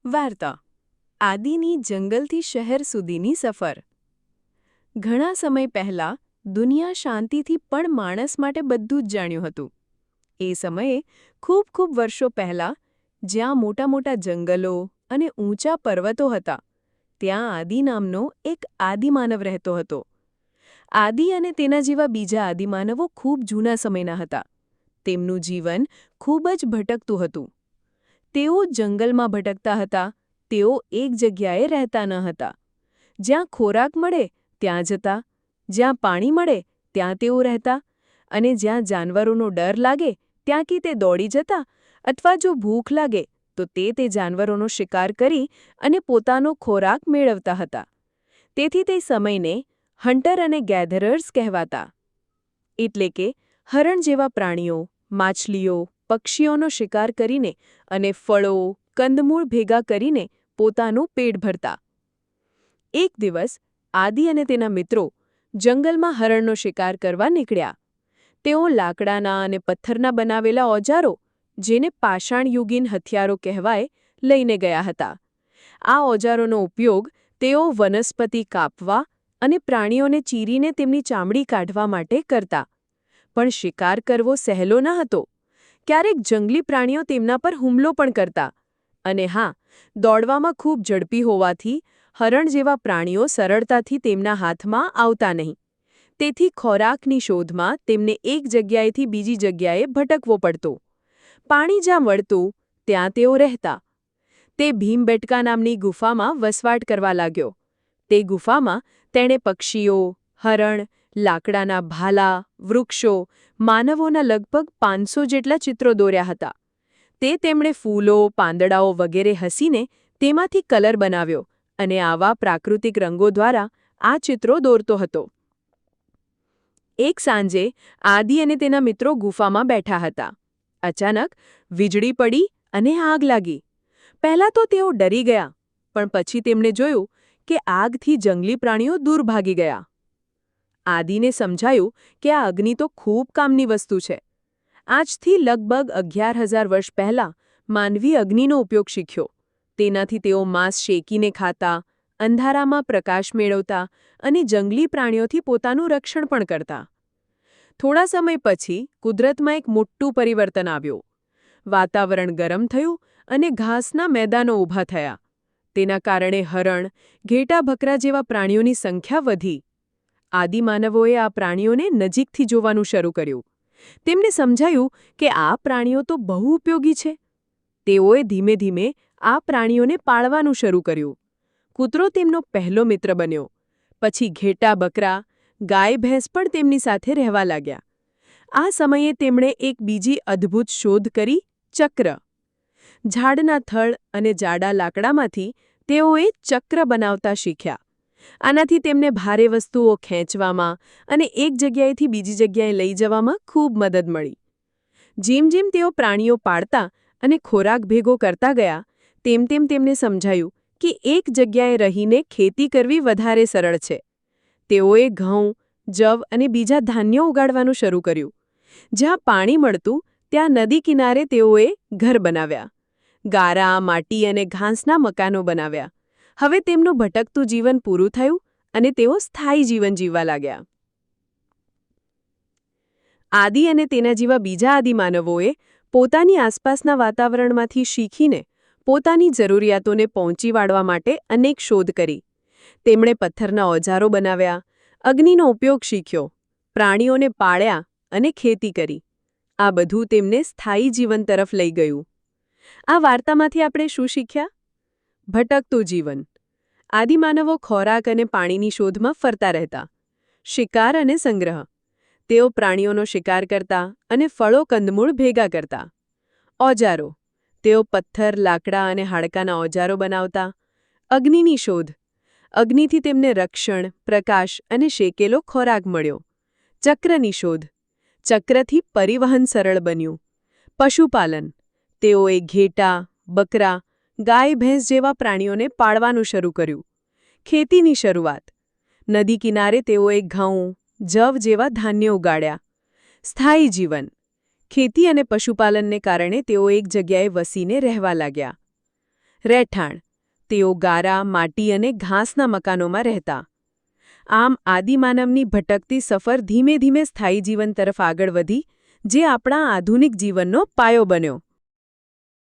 વાર્તા આદિની જંગલથી શહેર સુધીની સફર. ઘણા સમય પહેલા દુનિયા શાંતિથી પણ માણસ માટે બધું જ જાણ્યું હતું. એ સમયે ખૂબ ખૂબ વર્ષો પહેલા, જ્યાં મોટા મોટા જંગલો અને ઊંચા પર્વતો હતા, ત્યાં આદિ નામનો એક આદિમાનવ રહેતો હતો. આદિ અને તેના જેવા બીજા આદિમાનવો ખૂબ જૂના સમયના હતા. તેમનું જીવન ખૂબ જ ભટકતું હતું. તેઓ જંગલમાં ભટકતા હતા. તેઓ એક જગ્યાએ રહેતા ન હતા. જ્યાં ખોરાક મળે ત્યાં જતા, જ્યાં પાણી મળે ત્યાં તેઓ રહેતા, અને જ્યાં જાનવરોનો ડર લાગે ત્યાં કે તે દોડી જતા, અથવા જો ભૂખ લાગે તો તે જાનવરોનો શિકાર કરી અને પોતાનો ખોરાક મેળવતા હતા. તેથી તે સમયને હન્ટર અને ગેધરર્સ કહેવાતા. એટલે કે હરણ જેવા પ્રાણીઓ, માછલીઓ, પક્ષીઓનો શિકાર કરીને અને ફળો, કંદમૂળ ભેગા કરીને પોતાનું પેટ ભરતા. એક દિવસ આદિ અને તેના મિત્રો જંગલમાં હરણનો શિકાર કરવા નીકળ્યા. તેઓ લાકડાના અને પથ્થરના બનાવેલા ઓજારો, જેને પાષાણયુગીન હથિયારો કહેવાય, લઈને ગયા હતા. આ ઓજારોનો ઉપયોગ તેઓ વનસ્પતિ કાપવા અને પ્રાણીઓને ચીરીને તેમની ચામડી કાઢવા માટે કરતા. પણ શિકાર કરવો સહેલો ન હતો. ક્યારેક જંગલી પ્રાણીઓ તેમના પર હુમલો પણ કરતા. અને હા, દોડવામાં ખૂબ ઝડપી હોવાથી હરણ જેવા પ્રાણીઓ સરળતાથી તેમના હાથમાં આવતા નહીં. તેથી ખોરાકની શોધમાં તેમને એક જગ્યાએથી બીજી જગ્યાએ ભટકવો પડતો. પાણી જ્યાં વળતું ત્યાં તેઓ રહેતા. તે ભીમબેટકા નામની ગુફામાં વસવાટ કરવા લાગ્યો. તે ગુફામાં તેણે પક્ષીઓ, હરણ, લાકડાના ભાલા, વૃક્ષો, માનવોના લગભગ 500 જેટલા ચિત્રો દોર્યા હતા. તે તેમણે ફૂલો, પાંદડાઓ વગેરે હસીને તેમાંથી કલર બનાવ્યો અને આવા પ્રાકૃતિક રંગો દ્વારા આ ચિત્રો દોરતો હતો. એક સાંજે આદિ અને તેના મિત્રો ગુફામાં બેઠા હતા. અચાનક વીજળી પડી અને આગ લાગી. પહેલાં તો તેઓ ડરી ગયા, પણ પછી તેમણે જોયું કે આગથી જંગલી પ્રાણીઓ દૂર ભાગી ગયા. આદિને સમજાયું કે આ અગ્નિ તો ખૂબ કામની વસ્તુ છે. આજથી લગભગ 11,000 વર્ષ પહેલાં માનવી અગ્નિનો ઉપયોગ શીખ્યો. તેનાથી તેઓ માંસ શેકીને ખાતા, અંધારામાં પ્રકાશ મેળવતા અને જંગલી પ્રાણીઓથી પોતાનું રક્ષણ પણ કરતા. થોડા સમય પછી કુદરતમાં એક મોટું પરિવર્તન આવ્યું. વાતાવરણ ગરમ થયું અને ઘાસના મેદાનો ઊભા થયા. તેના કારણે હરણ, ઘેટા બકરા જેવા પ્રાણીઓની સંખ્યા વધી. આદિમાનવોએ આ પ્રાણીઓને નજીકથી જોવાનું શરૂ કર્યું. તેમને સમજાયું કે આ પ્રાણીઓ તો બહુ ઉપયોગી છે. તેઓએ ધીમે ધીમે આ પ્રાણીઓને પાળવાનું શરૂ કર્યું. કૂતરો તેમનો પહેલો મિત્ર બન્યો. પછી ઘેટા બકરા, ગાય ભેંસ પણ તેમની સાથે રહેવા લાગ્યા. આ સમયે તેમણે એક બીજી અદ્ભુત શોધ કરી: ચક્ર. ઝાડના થડ અને જાડા લાકડામાંથી તેઓએ ચક્ર બનાવતા શીખ્યા. આનાથી તેમને ભારે વસ્તુઓ ખેંચવામાં અને એક જગ્યાએથી બીજી જગ્યાએ લઈ જવામાં ખૂબ મદદ મળી. જેમ જેમ તેઓ પ્રાણીઓ પાળતા અને ખોરાક ભેગો કરતા ગયા, તેમ તેમ તેમને સમજાયું કે એક જગ્યાએ રહીને ખેતી કરવી વધારે સરળ છે. તેઓએ ઘઉં, જવ અને બીજા ધાન્યો ઉગાડવાનું શરૂ કર્યું. જ્યાં પાણી મળતું ત્યાં નદી કિનારે તેઓએ ઘર બનાવ્યા. ગારા, માટી અને ઘાસના મકાનો બનાવ્યા. હવે તેમનું ભટકતું જીવન પૂરું થયું અને તેઓ સ્થાયી જીવન જીવવા લાગ્યા. આદિ અને તેના જેવા બીજા આદિમાનવોએ પોતાની આસપાસના વાતાવરણમાંથી શીખીને પોતાની જરૂરિયાતોને પહોંચી વાળવા માટે અનેક શોધ કરી. તેમણે પથ્થરના ઓજારો બનાવ્યા, અગ્નિનો ઉપયોગ શીખ્યો, પ્રાણીઓને પાળ્યા અને ખેતી કરી. આ બધું તેમને સ્થાયી જીવન તરફ લઈ ગયું. આ વાર્તામાંથી આપણે શું શીખ્યા? ભટકતું જીવન. આદિમાનવો ખોરાક અને પાણીની શોધમાં ફરતા રહેતા. શિકાર અને સંગ્રહ. તેઓ પ્રાણીઓનો શિકાર કરતા અને ફળો કંદમૂળ ભેગા કરતા. ઓજારો. તેઓ પથ્થર, લાકડા અને હાડકાના ઓજારો બનાવતા. અગ્નિની શોધ. અગ્નિથી તેમને રક્ષણ, પ્રકાશ અને શેકેલો ખોરાક મળ્યો. ચક્રની શોધ. ચક્રથી પરિવહન સરળ બન્યું. પશુપાલન. તેઓએ ઘેટા, બકરા, ગાય ભેંસ જેવા પ્રાણીઓને પાળવાનું શરૂ કર્યું. ખેતીની શરૂઆત. નદી કિનારે તેઓએ ઘઉં, જવ જેવા ધાન્ય ઉગાડ્યા. સ્થાયી જીવન. ખેતી અને પશુપાલનને કારણે તેઓ એક જગ્યાએ વસીને રહેવા લાગ્યા. રહેઠાણ. તેઓ ગારા, માટી અને ઘાસના મકાનોમાં રહેતા. આમ આદિમાનવની ભટકતી સફર ધીમે ધીમે સ્થાયી જીવન તરફ આગળ વધી, જે આપણા આધુનિક જીવનનો પાયો બન્યો.